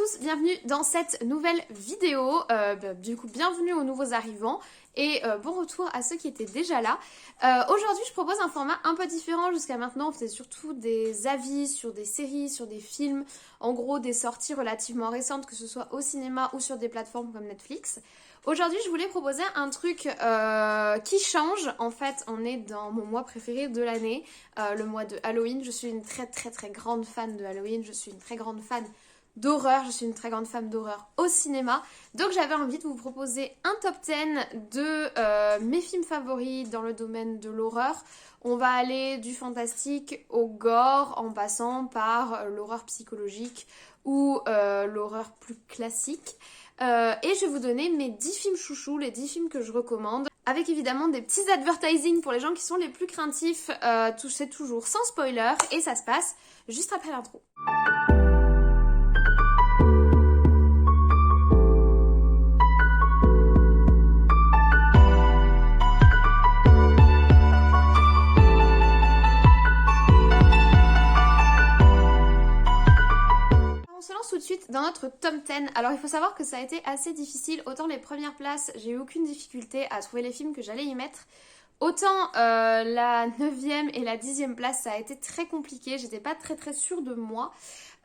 tous, bienvenue dans cette nouvelle vidéo, du coup bienvenue aux nouveaux arrivants et bon retour à ceux qui étaient déjà là. Aujourd'hui je propose un format un peu différent. Jusqu'à maintenant on faisait surtout des avis sur des séries, sur des films, en gros des sorties relativement récentes, que ce soit au cinéma ou sur des plateformes comme Netflix. Aujourd'hui je voulais proposer un truc qui change. En fait on est dans mon mois préféré de l'année, le mois de Halloween. Je suis une très grande fan de Halloween, je suis une très grande fan d'horreur, je suis une très grande fan d'horreur au cinéma, donc j'avais envie de vous proposer un top 10 de mes films favoris dans le domaine de l'horreur. On va aller du fantastique au gore en passant par l'horreur psychologique ou l'horreur plus classique. Et je vais vous donner mes 10 films chouchous, les 10 films que je recommande, avec évidemment des petits advertising pour les gens qui sont les plus craintifs. C'est toujours sans spoiler et ça se passe juste après l'intro. Tout de suite dans notre top 10. Alors il faut savoir que ça a été assez difficile. Autant les premières places, j'ai eu aucune difficulté à trouver les films que j'allais y mettre. Autant la 9e et la 10e place, ça a été très compliqué. J'étais pas très sûre de moi.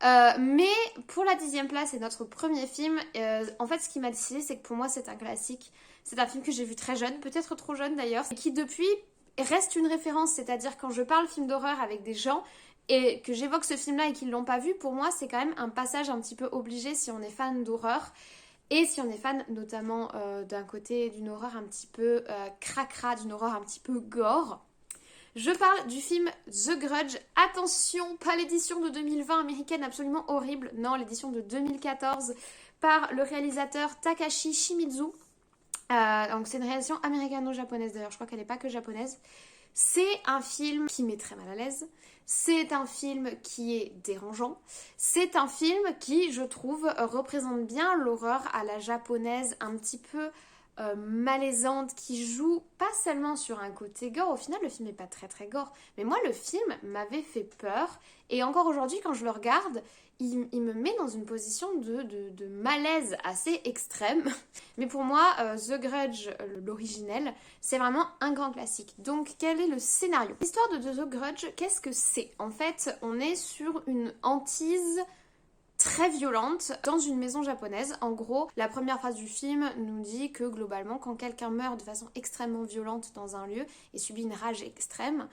Mais pour la 10e place et notre premier film, en fait ce qui m'a décidé, c'est que pour moi c'est un classique. C'est un film que j'ai vu très jeune, peut-être trop jeune d'ailleurs, et qui depuis reste une référence. C'est-à-dire quand je parle film d'horreur avec des gens et que j'évoque ce film-là et qu'ils l'ont pas vu, pour moi c'est quand même un passage un petit peu obligé si on est fan d'horreur et si on est fan notamment d'un côté d'une horreur un petit peu cracra, d'une horreur un petit peu gore. Je parle du film The Grudge. Attention, pas l'édition de 2020 américaine absolument horrible, non, l'édition de 2014 par le réalisateur Takashi Shimizu. Donc c'est une réalisation américano-japonaise d'ailleurs, je crois qu'elle n'est pas que japonaise. C'est un film qui met très mal à l'aise, c'est un film qui est dérangeant, c'est un film qui, je trouve, représente bien l'horreur à la japonaise, un petit peu malaisante, qui joue pas seulement sur un côté gore. Au final le film n'est pas très gore, mais moi le film m'avait fait peur et encore aujourd'hui quand je le regarde, il me met dans une position de malaise assez extrême. Mais pour moi, The Grudge, l'originel, c'est vraiment un grand classique. Donc quel est le scénario? L'histoire de The Grudge, qu'est-ce que c'est? En fait, on est sur une hantise très violente dans une maison japonaise. En gros, la première phrase du film nous dit que globalement, quand quelqu'un meurt de façon extrêmement violente dans un lieu et subit une rage extrême,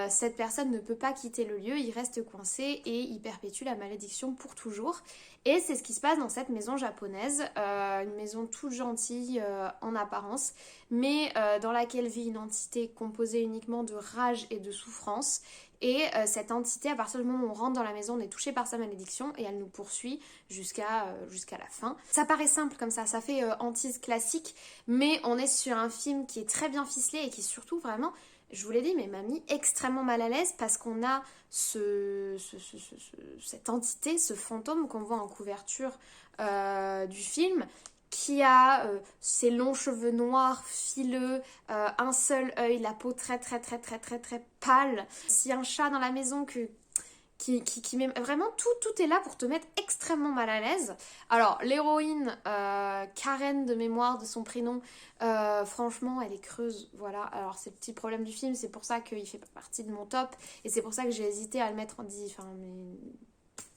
cette personne ne peut pas quitter le lieu, il reste coincé et il perpétue la malédiction pour toujours. Et c'est ce qui se passe dans cette maison japonaise, une maison toute gentille en apparence, mais dans laquelle vit une entité composée uniquement de rage et de souffrance. Et cette entité, à partir du moment où on rentre dans la maison, on est touché par sa malédiction et elle nous poursuit jusqu'à la fin. Ça paraît simple comme ça fait hantise classique, mais on est sur un film qui est très bien ficelé et qui surtout vraiment, je vous l'ai dit, mais m'a mis extrêmement mal à l'aise parce qu'on a cette entité, ce fantôme qu'on voit en couverture du film, qui a ses longs cheveux noirs, fileux, un seul œil, la peau très pâle. S'il y a un chat dans la maison qui met... Vraiment, tout est là pour te mettre extrêmement mal à l'aise. Alors, l'héroïne, Karen de mémoire de son prénom, franchement, elle est creuse, voilà. Alors, c'est le petit problème du film, c'est pour ça qu'il fait pas partie de mon top, et c'est pour ça que j'ai hésité à le mettre en 10...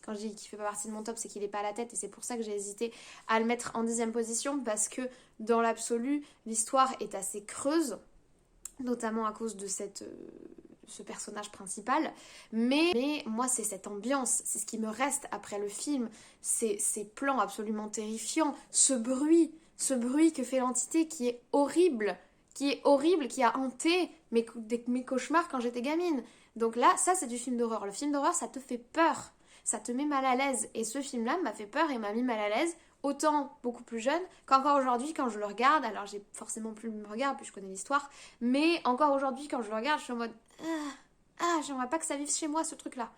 Quand je dis qu'il fait pas partie de mon top, c'est qu'il est pas à la tête et c'est pour ça que j'ai hésité à le mettre en 10e position, parce que dans l'absolu, l'histoire est assez creuse, notamment à cause de ce personnage principal. Mais moi, c'est cette ambiance, c'est ce qui me reste après le film, ces plans absolument terrifiants, ce bruit que fait l'entité qui est horrible, qui a hanté mes cauchemars quand j'étais gamine. Donc là, ça c'est du film d'horreur. Le film d'horreur, ça te fait peur. Ça te met mal à l'aise. Et ce film-là m'a fait peur et m'a mis mal à l'aise, autant beaucoup plus jeune qu'encore aujourd'hui quand je le regarde. Alors j'ai forcément plus le même regard, puis je connais l'histoire, mais encore aujourd'hui quand je le regarde, je suis en mode j'aimerais pas que ça vive chez moi ce truc-là.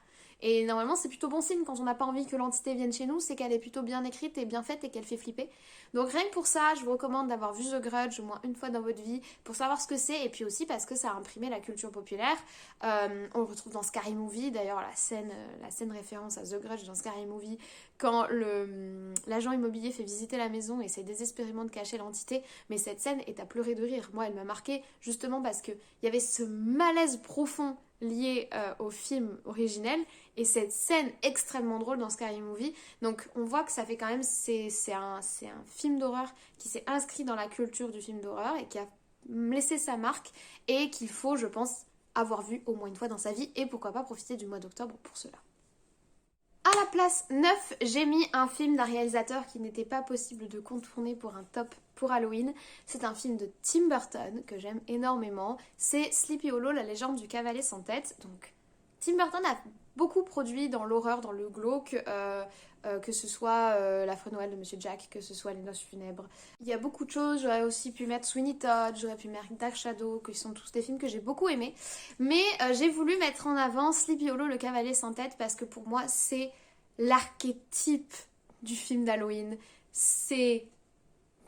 Et normalement c'est plutôt bon signe quand on n'a pas envie que l'entité vienne chez nous, c'est qu'elle est plutôt bien écrite et bien faite et qu'elle fait flipper. Donc rien que pour ça, je vous recommande d'avoir vu The Grudge au moins une fois dans votre vie pour savoir ce que c'est, et puis aussi parce que ça a imprimé la culture populaire. On le retrouve dans Scary Movie, d'ailleurs la scène référence à The Grudge dans Scary Movie, quand l'agent immobilier fait visiter la maison et essaie désespérément de cacher l'entité, mais cette scène est à pleurer de rire. Moi elle m'a marquée justement parce qu'il y avait ce malaise profond lié au film originel et cette scène extrêmement drôle dans Scary Movie. Donc on voit que ça fait quand même, c'est un film d'horreur qui s'est inscrit dans la culture du film d'horreur et qui a laissé sa marque et qu'il faut, je pense, avoir vu au moins une fois dans sa vie et pourquoi pas profiter du mois d'octobre pour cela. À la place 9, j'ai mis un film d'un réalisateur qui n'était pas possible de contourner pour un top pour Halloween. C'est un film de Tim Burton que j'aime énormément. C'est Sleepy Hollow, la légende du cavalier sans tête. Donc, Tim Burton a beaucoup produit dans l'horreur, dans le glauque, que ce soit L'Affreux Noël de Monsieur Jack, que ce soit Les Noces Funèbres. Il y a beaucoup de choses, j'aurais aussi pu mettre Sweeney Todd, j'aurais pu mettre Dark Shadow, qui sont tous des films que j'ai beaucoup aimés. Mais j'ai voulu mettre en avant Sleepy Hollow, le cavalier sans tête, parce que pour moi, c'est l'archétype du film d'Halloween. C'est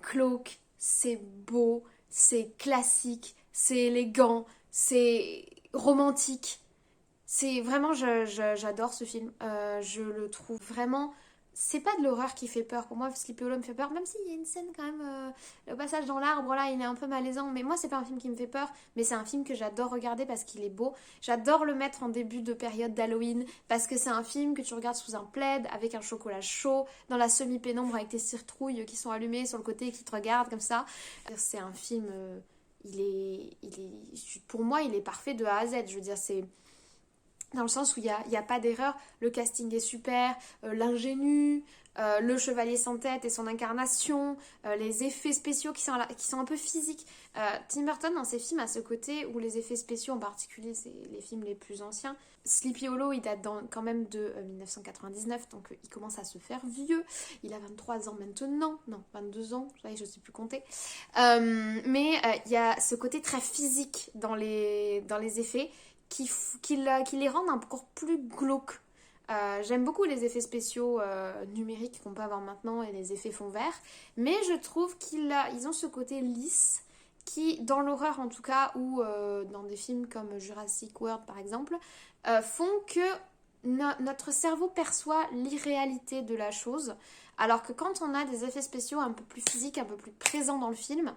glauque, c'est beau, c'est classique, c'est élégant, c'est romantique. C'est vraiment, j'adore ce film. Je le trouve vraiment. C'est pas de l'horreur qui fait peur. Pour moi, Sleepy Hollow me fait peur. Même s'il y a une scène quand même. Le passage dans l'arbre, là, il est un peu malaisant. Mais moi, c'est pas un film qui me fait peur. Mais c'est un film que j'adore regarder parce qu'il est beau. J'adore le mettre en début de période d'Halloween. Parce que c'est un film que tu regardes sous un plaid, avec un chocolat chaud, dans la semi-pénombre, avec tes cire-trouilles qui sont allumées sur le côté et qui te regardent comme ça. C'est un film. Pour moi, il est parfait de A à Z. Je veux dire, c'est. Dans le sens où il n'y a pas d'erreur, le casting est super, l'ingénu, le chevalier sans tête et son incarnation, les effets spéciaux qui sont un peu physiques. Tim Burton dans ses films a ce côté où les effets spéciaux en particulier, c'est les films les plus anciens. Sleepy Hollow, il date quand même de 1999, donc il commence à se faire vieux. Il a 23 ans maintenant, non 22 ans, je ne sais plus compter. Mais il y a ce côté très physique dans les effets, qui les rendent encore plus glauques. J'aime beaucoup les effets spéciaux numériques qu'on peut avoir maintenant et les effets fond vert, mais je trouve qu'ils ont ce côté lisse qui, dans l'horreur en tout cas, ou dans des films comme Jurassic World par exemple, font que notre cerveau perçoit l'irréalité de la chose, alors que quand on a des effets spéciaux un peu plus physiques, un peu plus présents dans le film,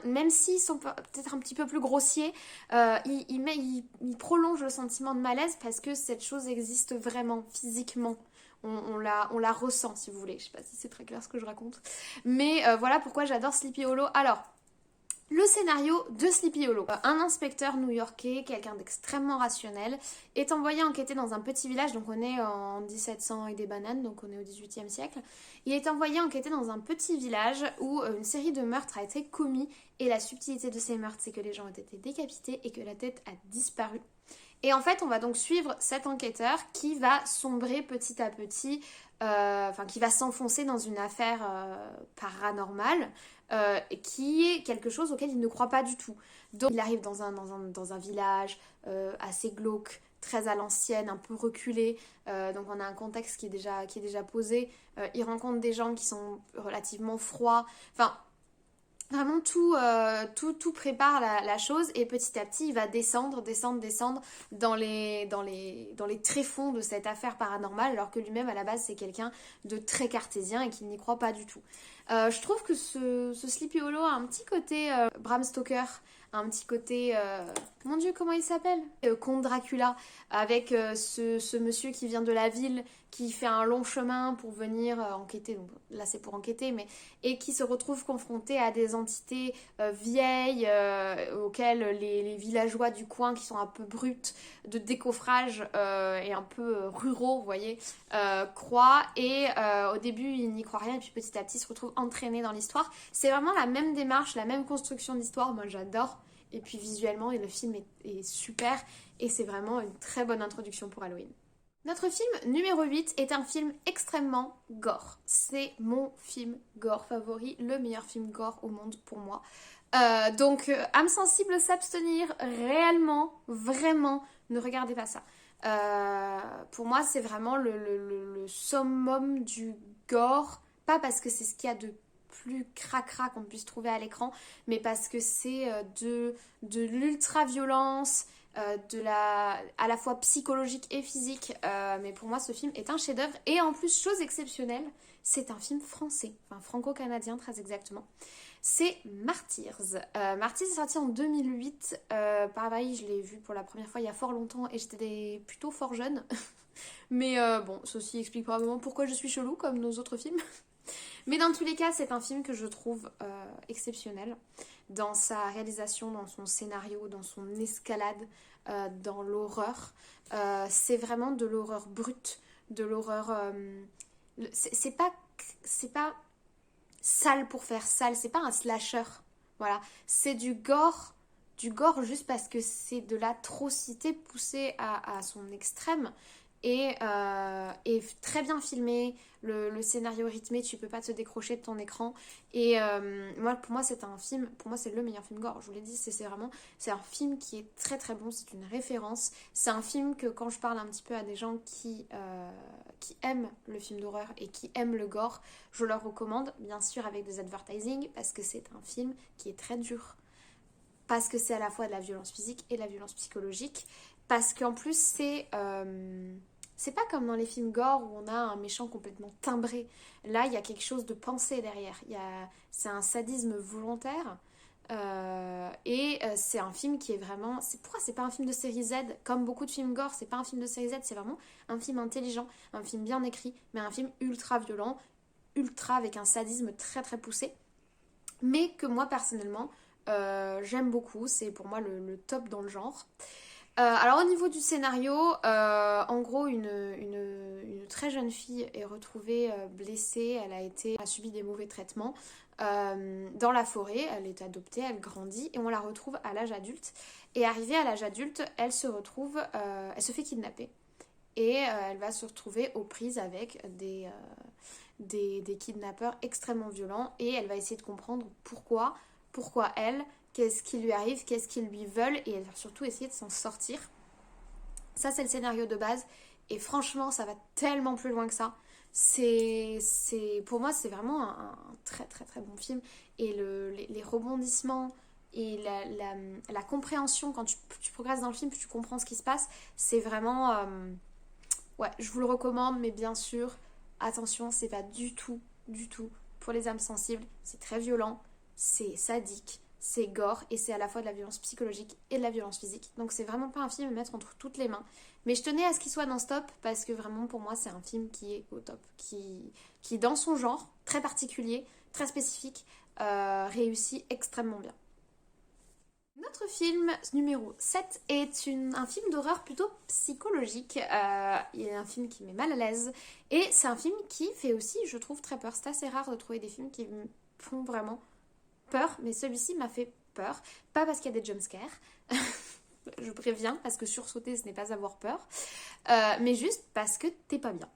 même s'ils sont peut-être un petit peu plus grossiers, ils prolongent le sentiment de malaise parce que cette chose existe vraiment physiquement. On la ressent, si vous voulez. Je sais pas si c'est très clair ce que je raconte, mais voilà pourquoi j'adore Sleepy Hollow. Alors, le scénario de Sleepy Hollow. Un inspecteur new-yorkais, quelqu'un d'extrêmement rationnel, est envoyé enquêter dans un petit village, donc on est en 1700 et des bananes, donc on est au XVIIIe siècle. Il est envoyé enquêter dans un petit village où une série de meurtres a été commis, et la subtilité de ces meurtres, c'est que les gens ont été décapités et que la tête a disparu. Et en fait, on va donc suivre cet enquêteur qui va sombrer petit à petit, qui va s'enfoncer dans une affaire paranormale, qui est quelque chose auquel il ne croit pas du tout. Donc il arrive dans un village assez glauque, très à l'ancienne, un peu reculé, donc on a un contexte qui est déjà posé. Il rencontre des gens qui sont relativement froids, enfin vraiment tout prépare la chose, et petit à petit il va descendre dans les tréfonds de cette affaire paranormale, alors que lui-même à la base c'est quelqu'un de très cartésien et qui n'y croit pas du tout. Je trouve que ce Sleepy Hollow a un petit côté Bram Stoker, un petit côté mon Dieu, comment il s'appelle, Comte Dracula, avec ce monsieur qui vient de la ville, qui fait un long chemin pour venir enquêter, donc là c'est pour enquêter, et qui se retrouve confronté à des entités vieilles auxquelles les villageois du coin, qui sont un peu bruts de décoffrage et un peu ruraux, vous voyez, croient, et au début il n'y croit rien, et puis petit à petit il se retrouve entraîné dans l'histoire. C'est vraiment la même démarche, la même construction d'histoire, moi j'adore. Et puis visuellement, le film est super, et c'est vraiment une très bonne introduction pour Halloween. Notre film numéro 8 est un film extrêmement gore. C'est mon film gore favori, le meilleur film gore au monde pour moi. Donc, âme sensible s'abstenir, réellement, vraiment, ne regardez pas ça. Pour moi, c'est vraiment le summum du gore. Pas parce que c'est ce qu'il y a de plus cracra qu'on puisse trouver à l'écran, mais parce que c'est de l'ultra-violence, à la fois psychologique et physique. Mais pour moi, ce film est un chef-d'œuvre. Et en plus, chose exceptionnelle, c'est un film français, enfin franco-canadien très exactement. C'est Martyrs. Martyrs est sorti en 2008. Pareil, je l'ai vu pour la première fois il y a fort longtemps et j'étais plutôt fort jeune. Mais bon, ceci explique probablement pourquoi je suis chelou comme nos autres films. Mais dans tous les cas, c'est un film que je trouve exceptionnel dans sa réalisation, dans son scénario, dans son escalade, dans l'horreur. C'est vraiment de l'horreur brute, de l'horreur... c'est pas sale pour faire sale, c'est pas un slasher. Voilà, c'est du gore juste parce que c'est de l'atrocité poussée à son extrême et très bien filmé, le scénario rythmé, tu peux pas te décrocher de ton écran. Et pour moi c'est un film, pour moi c'est le meilleur film gore, je vous l'ai dit, c'est un film qui est très très bon, c'est une référence. C'est un film que quand je parle un petit peu à des gens qui aiment le film d'horreur et qui aiment le gore, je leur recommande, bien sûr avec des advertising, parce que c'est un film qui est très dur. Parce que c'est à la fois de la violence physique et de la violence psychologique. Parce qu'en plus c'est pas comme dans les films gore où on a un méchant complètement timbré. Là, il y a quelque chose de pensé derrière. C'est un sadisme volontaire. C'est un film qui est vraiment... Pourquoi c'est pas un film de série Z? Comme beaucoup de films gore, c'est pas un film de série Z, c'est vraiment un film intelligent, un film bien écrit, mais un film ultra violent, ultra avec un sadisme très très poussé. Mais que moi, personnellement, j'aime beaucoup. C'est pour moi le top dans le genre. Alors au niveau du scénario, en gros une très jeune fille est retrouvée blessée, elle a subi des mauvais traitements dans la forêt, elle est adoptée, elle grandit et on la retrouve à l'âge adulte. Et arrivée à l'âge adulte, elle se fait kidnapper et elle va se retrouver aux prises avec des kidnappeurs extrêmement violents et elle va essayer de comprendre pourquoi elle, qu'est-ce qui lui arrive, qu'est-ce qu'ils lui veulent et elle va surtout essayer de s'en sortir. Ça c'est le scénario de base et franchement ça va tellement plus loin que ça. Pour moi c'est vraiment un très très très bon film et les rebondissements et la compréhension quand tu progresses dans le film, tu comprends ce qui se passe, c'est vraiment... ouais, je vous le recommande mais bien sûr, attention, c'est pas du tout pour les âmes sensibles, c'est très violent, c'est sadique, c'est gore et c'est à la fois de la violence psychologique et de la violence physique. Donc c'est vraiment pas un film à mettre entre toutes les mains. Mais je tenais à ce qu'il soit dans ce top parce que vraiment pour moi c'est un film qui est au top. Qui dans son genre, très particulier, très spécifique, réussit extrêmement bien. Notre film numéro 7 est un film d'horreur plutôt psychologique. Il est un film qui met mal à l'aise. Et c'est un film qui fait aussi, je trouve, très peur. C'est assez rare de trouver des films qui me font vraiment peur. Mais celui-ci m'a fait peur. Pas parce qu'il y a des jumpscares. Je préviens, parce que sursauter, ce n'est pas avoir peur. Mais juste parce que t'es pas bien.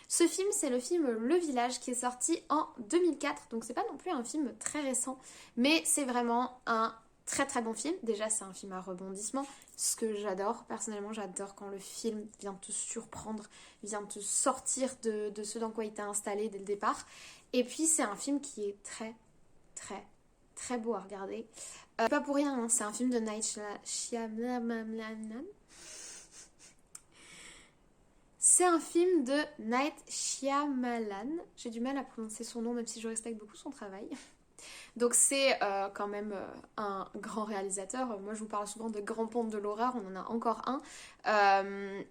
Ce film, c'est le film Le Village qui est sorti en 2004. Donc c'est pas non plus un film très récent. Mais c'est vraiment un très très bon film. Déjà c'est un film à rebondissement, ce que j'adore. Personnellement j'adore quand le film vient te surprendre, vient te sortir de ce dans quoi il t'a installé dès le départ. Et puis c'est un film qui est très très très beau à regarder. Pas pour rien, hein, c'est un film de Night Shyamalan. C'est un film de Night Shyamalan. J'ai du mal à prononcer son nom même si je respecte beaucoup son travail. Donc c'est quand même un grand réalisateur. Moi je vous parle souvent de grands pontes de l'horreur, on en a encore un.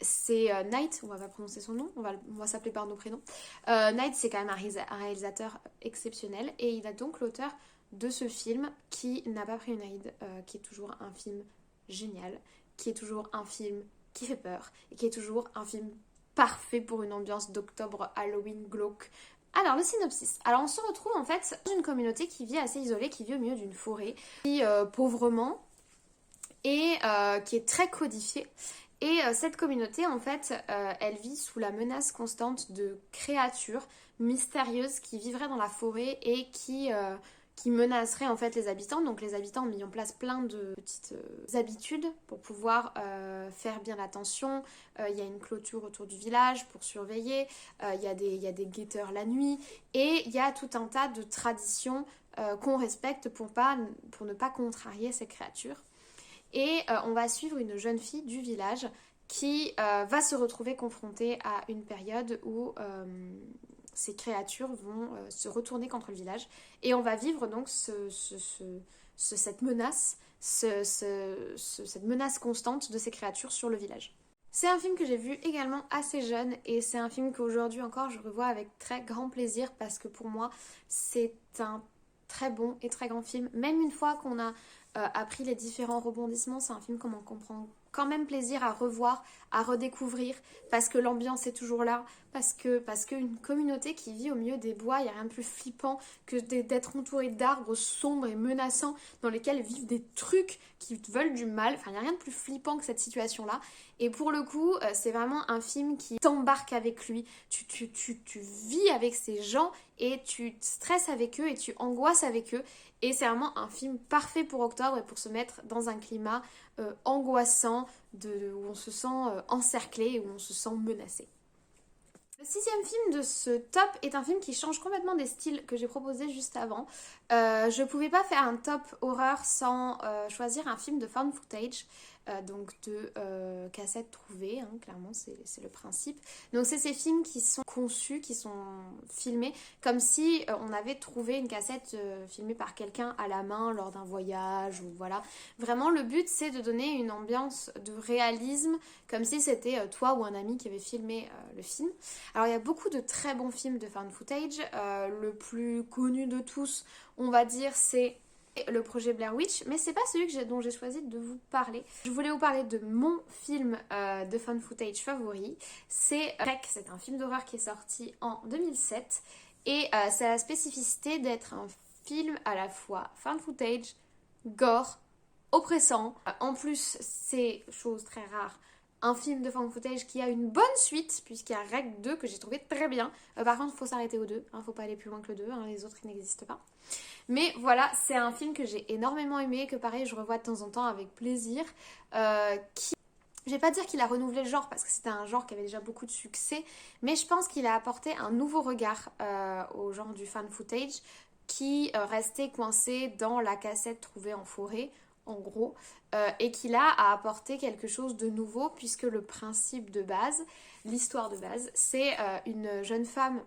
C'est Night, on va pas prononcer son nom, on va s'appeler par nos prénoms. Night c'est quand même un réalisateur exceptionnel et il est donc l'auteur de ce film qui n'a pas pris une ride, qui est toujours un film génial, qui est toujours un film qui fait peur et qui est toujours un film parfait pour une ambiance d'octobre Halloween glauque. Alors, le synopsis. Alors, on se retrouve en fait dans une communauté qui vit assez isolée, qui vit au milieu d'une forêt, qui vit pauvrement et qui est très codifiée. Et cette communauté, en fait, elle vit sous la menace constante de créatures mystérieuses qui vivraient dans la forêt et qui qui menacerait en fait les habitants. Donc les habitants ont mis en place plein de petites habitudes pour pouvoir faire bien attention. Il y a une clôture autour du village pour surveiller, il y a des guetteurs la nuit, et il y a tout un tas de traditions qu'on respecte pour ne pas contrarier ces créatures. Et on va suivre une jeune fille du village qui va se retrouver confrontée à une période où ces créatures vont se retourner contre le village. Et on va vivre donc cette menace, cette menace constante de ces créatures sur le village. C'est un film que j'ai vu également assez jeune, et c'est un film qu'aujourd'hui encore je revois avec très grand plaisir, parce que pour moi c'est un très bon et très grand film. Même une fois qu'on a appris les différents rebondissements, c'est un film qu'on comprend quand même plaisir à revoir, à redécouvrir, parce que l'ambiance est toujours là, parce qu'une communauté qui vit au milieu des bois, il n'y a rien de plus flippant que d'être entouré d'arbres sombres et menaçants dans lesquels vivent des trucs qui te veulent du mal. Enfin, il n'y a rien de plus flippant que cette situation-là. Et pour le coup, c'est vraiment un film qui t'embarque avec lui. Tu vis avec ces gens et tu stresses avec eux et tu angoisses avec eux. Et c'est vraiment un film parfait pour octobre et pour se mettre dans un climat angoissant, où on se sent encerclé et où on se sent menacé. Le 6e film de ce top est un film qui change complètement des styles que j'ai proposé juste avant. Je pouvais pas faire un top horreur sans choisir un film de found footage, donc de cassettes trouvées, hein, clairement c'est le principe. Donc c'est ces films qui sont conçus, qui sont filmés comme si on avait trouvé une cassette filmée par quelqu'un à la main lors d'un voyage, ou voilà. Vraiment le but c'est de donner une ambiance de réalisme, comme si c'était toi ou un ami qui avait filmé le film. Alors il y a beaucoup de très bons films de found footage, le plus connu de tous on va dire c'est le projet Blair Witch, mais c'est pas celui dont j'ai choisi de vous parler. Je voulais vous parler de mon film de found footage favori, c'est Rec. C'est un film d'horreur qui est sorti en 2007 et c'est la spécificité d'être un film à la fois found footage, gore, oppressant. En plus, c'est chose très rare, un film de found footage qui a une bonne suite, puisqu'il y a Rec 2 que j'ai trouvé très bien. Par contre, il faut s'arrêter au 2, hein, faut pas aller plus loin que le 2, hein, les autres ils n'existent pas. Mais voilà, c'est un film que j'ai énormément aimé, que pareil je revois de temps en temps avec plaisir, je vais pas dire qu'il a renouvelé le genre parce que c'était un genre qui avait déjà beaucoup de succès, mais je pense qu'il a apporté un nouveau regard au genre du fan footage qui restait coincé dans la cassette trouvée en forêt, en gros, et qui là a apporté quelque chose de nouveau, puisque le principe de base, l'histoire de base, c'est une jeune femme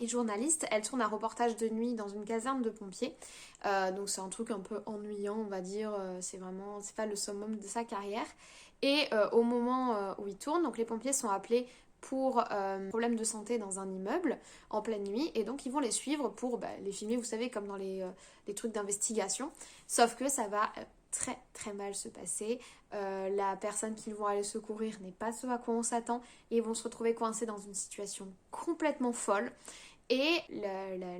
et journaliste, elle tourne un reportage de nuit dans une caserne de pompiers. Donc c'est un truc un peu ennuyant, on va dire. C'est pas le summum de sa carrière. Et au moment où il tourne, donc les pompiers sont appelés pour problème de santé dans un immeuble en pleine nuit, et donc ils vont les suivre pour les filmer, vous savez, comme dans les trucs d'investigation. Sauf que ça va très très mal se passer. La personne qu'ils vont aller secourir n'est pas ce à quoi on s'attend, et ils vont se retrouver coincés dans une situation complètement folle. Et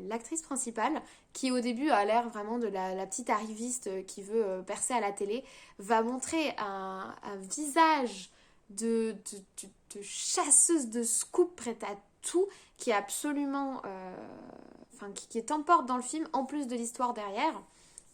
l'actrice principale, qui au début a l'air vraiment de la petite arriviste qui veut percer à la télé, va montrer un visage de chasseuse de scoop prête à tout, qui est absolument... qui t'emporte dans le film, en plus de l'histoire derrière.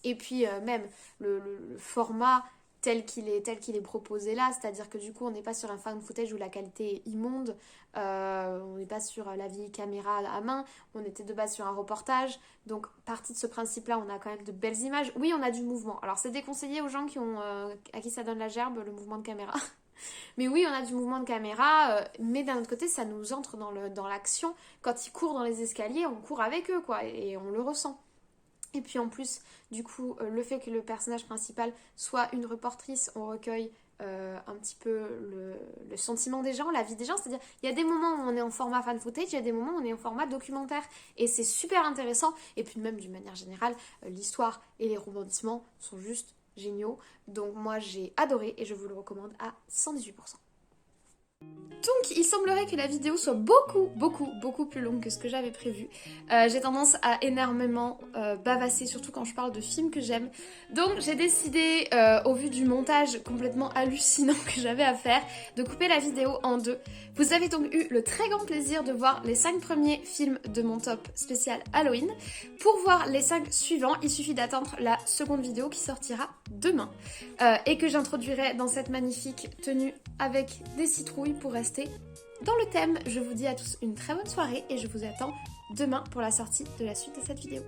Et puis même le format tel qu'il est proposé là, c'est-à-dire que du coup on n'est pas sur un found footage où la qualité est immonde, on n'est pas sur la vieille caméra à main, on était de base sur un reportage, donc partie de ce principe-là, on a quand même de belles images. Oui, on a du mouvement, alors c'est déconseillé aux gens à qui ça donne la gerbe, le mouvement de caméra. Mais oui, on a du mouvement de caméra, mais d'un autre côté, ça nous entre dans l'action. Quand ils courent dans les escaliers, on court avec eux, quoi, et on le ressent. Et puis en plus, du coup, le fait que le personnage principal soit une reportrice, on recueille un petit peu le sentiment des gens, la vie des gens. C'est-à-dire, il y a des moments où on est en format fan footage, il y a des moments où on est en format documentaire. Et c'est super intéressant. Et puis même, d'une manière générale, l'histoire et les rebondissements sont juste géniaux. Donc moi, j'ai adoré et je vous le recommande à 118%. Donc il semblerait que la vidéo soit beaucoup plus longue que ce que j'avais prévu. J'ai tendance à énormément bavasser, surtout quand je parle de films que j'aime. Donc j'ai décidé, au vu du montage complètement hallucinant que j'avais à faire, de couper la vidéo en deux. Vous avez donc eu le très grand plaisir de voir les 5 premiers films de mon top spécial Halloween. Pour voir les 5 suivants, il suffit d'attendre la seconde vidéo qui sortira demain. Et que j'introduirai dans cette magnifique tenue avec des citrouilles pour rester dans le thème. Je vous dis à tous une très bonne soirée et je vous attends demain pour la sortie de la suite de cette vidéo.